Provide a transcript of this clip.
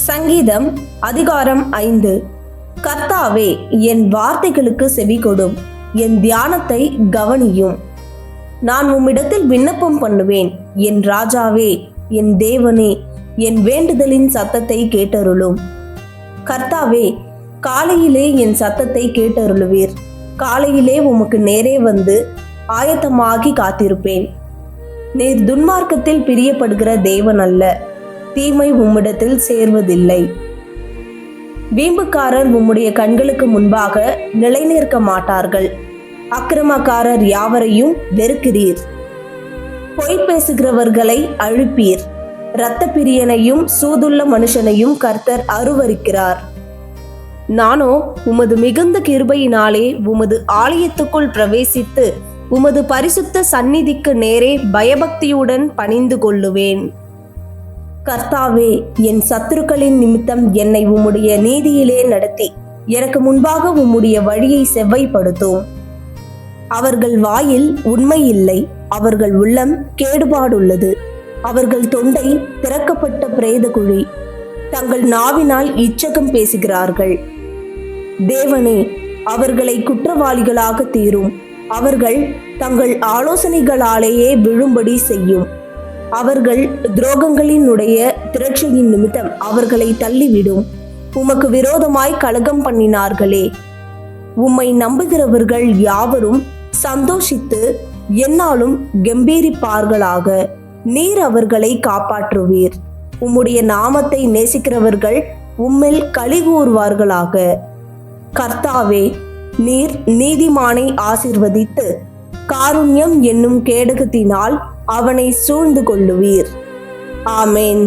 சங்கீதம் அதிகாரம் 5. கர்த்தாவே, என் வார்த்தைகளுக்கு செவிகொடும், என் தியானத்தை கவனியும். நான் உம்மிடத்தில் விண்ணப்பம் பண்ணுவேன். என் ராஜாவே, என் தேவனே, என் வேண்டுதலின் சத்தத்தை கேட்டருளும். கர்த்தாவே, காலையிலே என் சத்தத்தை கேட்டருளுவீர். காலையிலே உமக்கு நேரே வந்து ஆயத்தமாகி காத்திருப்பேன். நீர் துன்மார்க்கத்தில் பிரியப்படுகிற தேவன் அல்ல. தீமை உம்மிடத்தில் சேர்வதில்லை. வீம்புக்காரர் உம்முடைய கண்களுக்கு முன்பாக நிலைநிற்க மாட்டார்கள். அக்கிரமக்காரர் யாவரையும் வெறுக்கிறீர். பொய் பேசுகிறவர்களை அழிப்பீர். இரத்த பிரியனையும் சூதுள்ள மனுஷனையும் கர்த்தர் அருவருக்கிறார். நானோ உமது மிகுந்த கிருபையினாலே உமது ஆலயத்துக்குள் பிரவேசித்து உமது பரிசுத்த சந்நிதிக்கு நேரே பயபக்தியுடன் பணிந்து கொள்ளுவேன். கர்த்தாவே, என் சத்துருக்களின் நிமித்தம் என்னை உம்முடைய நீதியிலே நடத்தி எனக்கு முன்பாக உம்முடைய வழியை செவ்வைப்படுத்தும். அவர்கள் வாயில் உண்மை இல்லை, அவர்கள் உள்ளம் கேடுபாடுள்ளது. அவர்கள் தொண்டை திறக்கப்பட்ட பிரேத குழி. தங்கள் நாவினால் இச்சகம் பேசுகிறார்கள். தேவனே, அவர்களை குற்றவாளிகளாக தீரும். அவர்கள் தங்கள் ஆலோசனைகளாலேயே விழும்படி செய்யும். அவர்கள் துரோகங்களினுடைய திரட்சியின் நிமித்தம் அவர்களை தள்ளிவிடும். உமக்கு விரோதமாய் கலகம் பண்ணினார்களே. உம்மை நம்புகிறவர்கள் யாவரும் சந்தோஷித்து எந்நாளும் கம்பீரிப்பார்களாக. நீர் அவர்களை காப்பாற்றுவீர். உம்முடைய நாமத்தை நேசிக்கிறவர்கள் உம்மில் களிகூறுவார்களாக. கர்த்தாவே, நீர் நீதிமானை ஆசீர்வதித்து காருண்யம் என்னும் கேடகத்தினால் அவனை சூழ்ந்து கொள்ளுவீர். ஆமேன்.